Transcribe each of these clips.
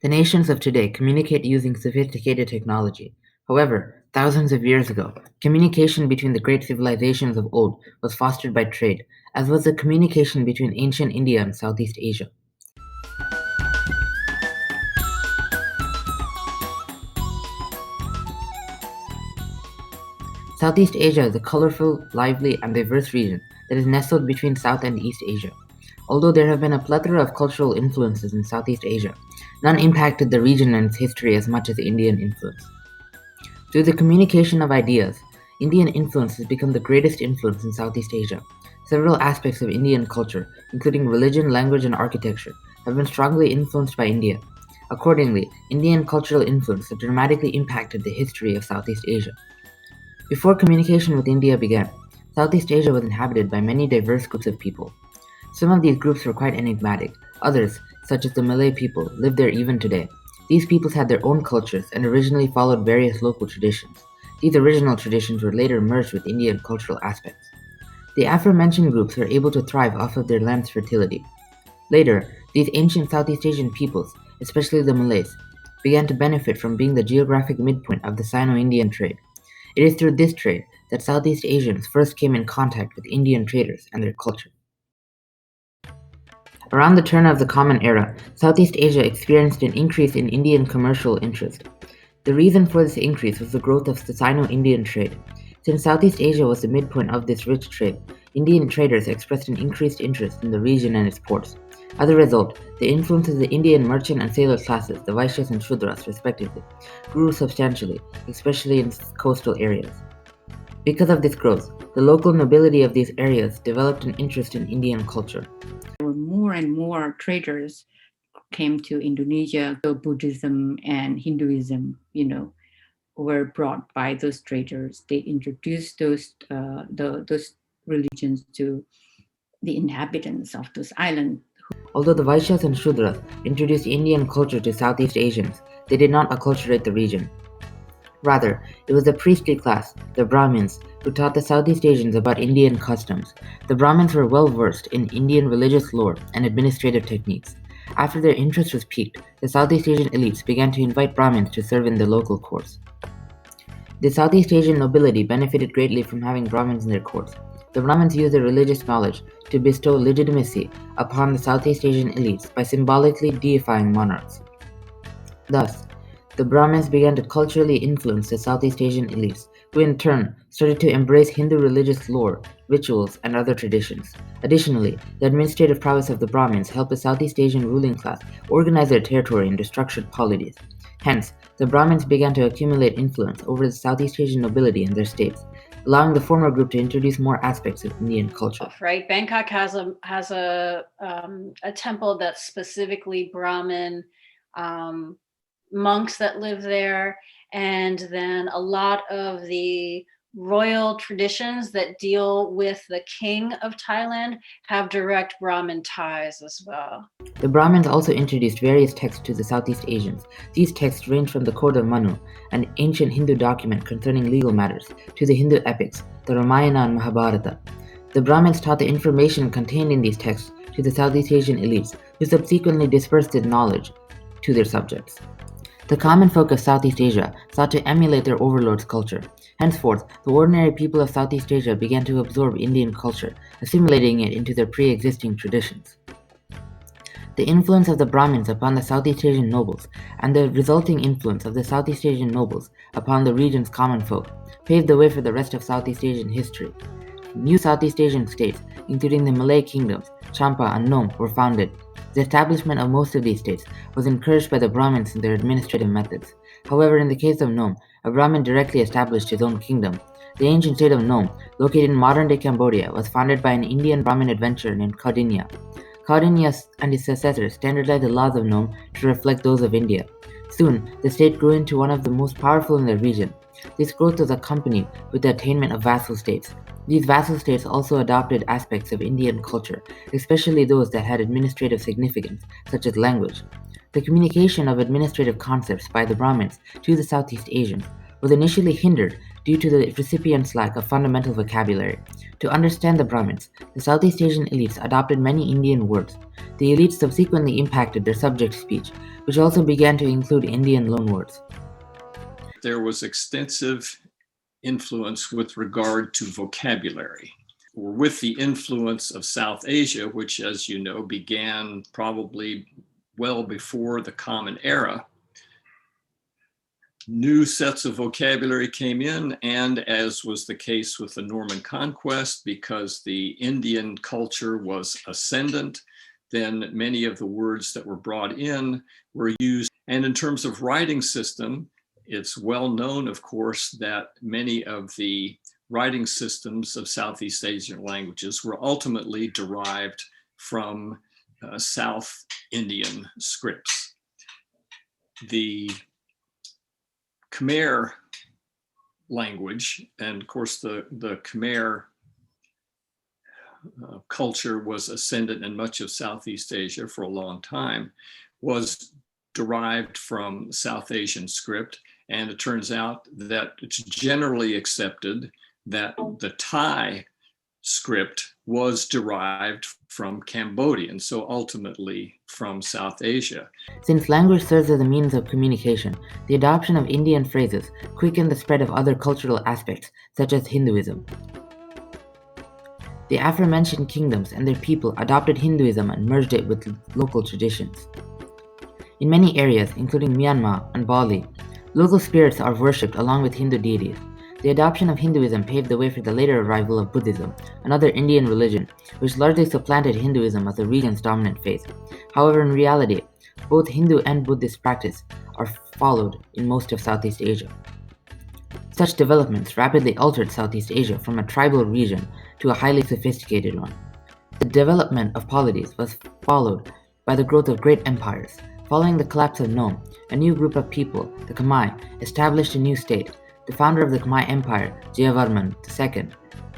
The nations of today communicate using sophisticated technology. However, thousands of years ago, communication between the great civilizations of old was fostered by trade, as was the communication between ancient India and Southeast Asia. Southeast Asia is a colorful, lively, and diverse region that is nestled between South and East Asia. Although there have been a plethora of cultural influences in Southeast Asia, none impacted the region and its history as much as Indian influence. Through the communication of ideas, Indian influence has become the greatest influence in Southeast Asia. Several aspects of Indian culture, including religion, language, and architecture, have been strongly influenced by India. Accordingly, Indian cultural influence has dramatically impacted the history of Southeast Asia. Before communication with India began, Southeast Asia was inhabited by many diverse groups of people. Some of these groups were quite enigmatic. Others, such as the Malay people, live there even today. These peoples had their own cultures and originally followed various local traditions. These original traditions were later merged with Indian cultural aspects. The aforementioned groups were able to thrive off of their land's fertility. Later, these ancient Southeast Asian peoples, especially the Malays, began to benefit from being the geographic midpoint of the Sino-Indian trade. It is through this trade that Southeast Asians first came in contact with Indian traders and their culture. Around the turn of the Common Era, Southeast Asia experienced an increase in Indian commercial interest. The reason for this increase was the growth of the Sino-Indian trade. Since Southeast Asia was the midpoint of this rich trade, Indian traders expressed an increased interest in the region and its ports. As a result, the influence of the Indian merchant and sailor classes, the Vaishyas and Shudras respectively, grew substantially, especially in coastal areas. Because of this growth, the local nobility of these areas developed an interest in Indian culture. More and more traders came to Indonesia. So Buddhism and Hinduism, were brought by those traders. They introduced those religions to the inhabitants of those islands. Although the Vaishyas and Shudras introduced Indian culture to Southeast Asians, they did not acculturate the region. Rather, it was the priestly class, the Brahmins, who taught the Southeast Asians about Indian customs. The Brahmins were well versed in Indian religious lore and administrative techniques. After their interest was piqued, the Southeast Asian elites began to invite Brahmins to serve in the local courts. The Southeast Asian nobility benefited greatly from having Brahmins in their courts. The Brahmins used their religious knowledge to bestow legitimacy upon the Southeast Asian elites by symbolically deifying monarchs. Thus, the Brahmins began to culturally influence the Southeast Asian elites, who in turn started to embrace Hindu religious lore, rituals, and other traditions. Additionally, the administrative prowess of the Brahmins helped the Southeast Asian ruling class organize their territory into structured polities. Hence, the Brahmins began to accumulate influence over the Southeast Asian nobility and their states, allowing the former group to introduce more aspects of Indian culture. Right, Bangkok has a temple that's specifically Brahmin. Monks that live there, and then a lot of the royal traditions that deal with the king of Thailand have direct Brahmin ties as well. The Brahmins also introduced various texts to the Southeast Asians. These texts range from the Code of Manu, an ancient Hindu document concerning legal matters, to the Hindu epics, the Ramayana and Mahabharata. The Brahmins taught the information contained in these texts to the Southeast Asian elites, who subsequently dispersed the knowledge to their subjects. The common folk of Southeast Asia sought to emulate their overlords' culture. Henceforth, the ordinary people of Southeast Asia began to absorb Indian culture, assimilating it into their pre-existing traditions. The influence of the Brahmins upon the Southeast Asian nobles and the resulting influence of the Southeast Asian nobles upon the region's common folk paved the way for the rest of Southeast Asian history. New Southeast Asian states, including the Malay kingdoms, Champa and Nom, were founded. The establishment of most of these states was encouraged by the Brahmins in their administrative methods. However, in the case of Nom, a Brahmin directly established his own kingdom. The ancient state of Nom, located in modern-day Cambodia, was founded by an Indian Brahmin adventurer named Kaudinya. Kaudinya and his successors standardized the laws of Nom to reflect those of India. Soon, the state grew into one of the most powerful in the region. This growth was accompanied with the attainment of vassal states. These vassal states also adopted aspects of Indian culture, especially those that had administrative significance, such as language. The communication of administrative concepts by the Brahmins to the Southeast Asians was initially hindered due to the recipient's lack of fundamental vocabulary. To understand the Brahmins, the Southeast Asian elites adopted many Indian words. The elites subsequently impacted their subject speech, which also began to include Indian loanwords. There was extensive influence with regard to vocabulary. With the influence of South Asia, which, as you know, began probably well before the Common Era, new sets of vocabulary came in, and as was the case with the Norman conquest, because the Indian culture was ascendant, then many of the words that were brought in were used. And in terms of writing system, it's well known, of course, that many of the writing systems of Southeast Asian languages were ultimately derived from South Indian scripts. The Khmer language, and of course the Khmer culture was ascendant in much of Southeast Asia for a long time, was derived from South Asian script. And it turns out that it's generally accepted that the Thai script was derived from Cambodian, so ultimately from South Asia. Since language serves as a means of communication, the adoption of Indian phrases quickened the spread of other cultural aspects, such as Hinduism. The aforementioned kingdoms and their people adopted Hinduism and merged it with local traditions. In many areas, including Myanmar and Bali, local spirits are worshipped along with Hindu deities. The adoption of Hinduism paved the way for the later arrival of Buddhism, another Indian religion, which largely supplanted Hinduism as the region's dominant faith. However, in reality, both Hindu and Buddhist practice are followed in most of Southeast Asia. Such developments rapidly altered Southeast Asia from a tribal region to a highly sophisticated one. The development of polities was followed by the growth of great empires. Following the collapse of Nome, a new group of people, the Khmer, established a new state. The founder of the Khmer Empire, Jayavarman II,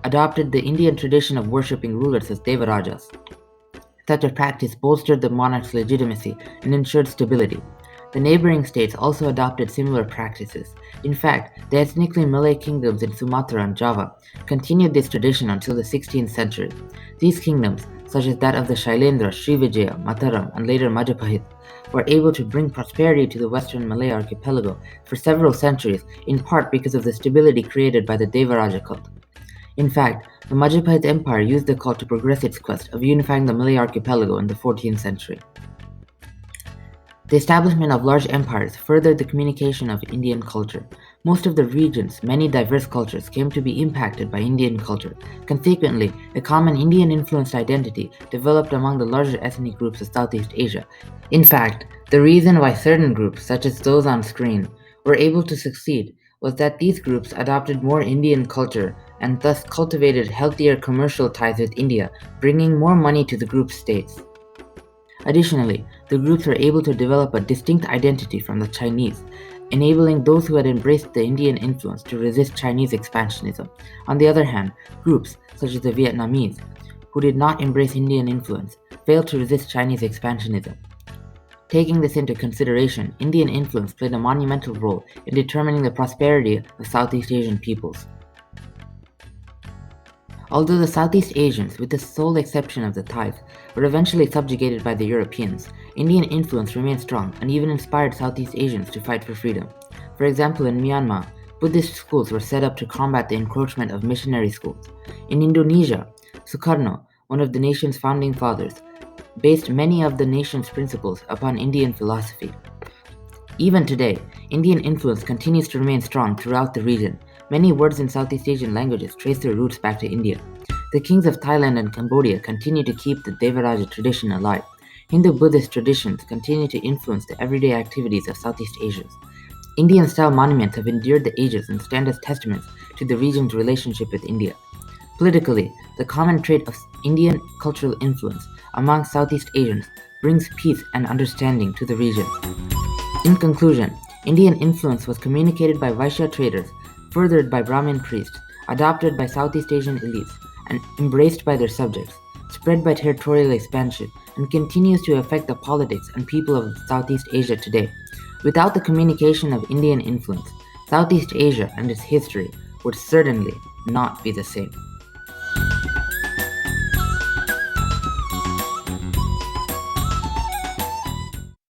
adopted the Indian tradition of worshipping rulers as Devarajas. Such a practice bolstered the monarch's legitimacy and ensured stability. The neighboring states also adopted similar practices. In fact, the ethnically Malay kingdoms in Sumatra and Java continued this tradition until the 16th century. These kingdoms, such as that of the Shailendra, Srivijaya, Mataram, and later Majapahit, were able to bring prosperity to the western Malay archipelago for several centuries, in part because of the stability created by the Devaraja cult. In fact, the Majapahit Empire used the cult to progress its quest of unifying the Malay archipelago in the 14th century. The establishment of large empires furthered the communication of Indian culture. Most of the region's many diverse cultures came to be impacted by Indian culture. Consequently, a common Indian-influenced identity developed among the larger ethnic groups of Southeast Asia. In fact, the reason why certain groups, such as those on screen, were able to succeed was that these groups adopted more Indian culture and thus cultivated healthier commercial ties with India, bringing more money to the group's states. Additionally, the groups were able to develop a distinct identity from the Chinese, enabling those who had embraced the Indian influence to resist Chinese expansionism. On the other hand, groups such as the Vietnamese, who did not embrace Indian influence, failed to resist Chinese expansionism. Taking this into consideration, Indian influence played a monumental role in determining the prosperity of Southeast Asian peoples. Although the Southeast Asians, with the sole exception of the Thais, were eventually subjugated by the Europeans, Indian influence remained strong and even inspired Southeast Asians to fight for freedom. For example, in Myanmar, Buddhist schools were set up to combat the encroachment of missionary schools. In Indonesia, Sukarno, one of the nation's founding fathers, based many of the nation's principles upon Indian philosophy. Even today, Indian influence continues to remain strong throughout the region. Many words in Southeast Asian languages trace their roots back to India. The kings of Thailand and Cambodia continue to keep the Devaraja tradition alive. Hindu-Buddhist traditions continue to influence the everyday activities of Southeast Asians. Indian-style monuments have endured the ages and stand as testaments to the region's relationship with India. Politically, the common trait of Indian cultural influence among Southeast Asians brings peace and understanding to the region. In conclusion, Indian influence was communicated by Vaishya traders, furthered by Brahmin priests, adopted by Southeast Asian elites, and embraced by their subjects, spread by territorial expansion, and continues to affect the politics and people of Southeast Asia today. Without the communication of Indian influence, Southeast Asia and its history would certainly not be the same.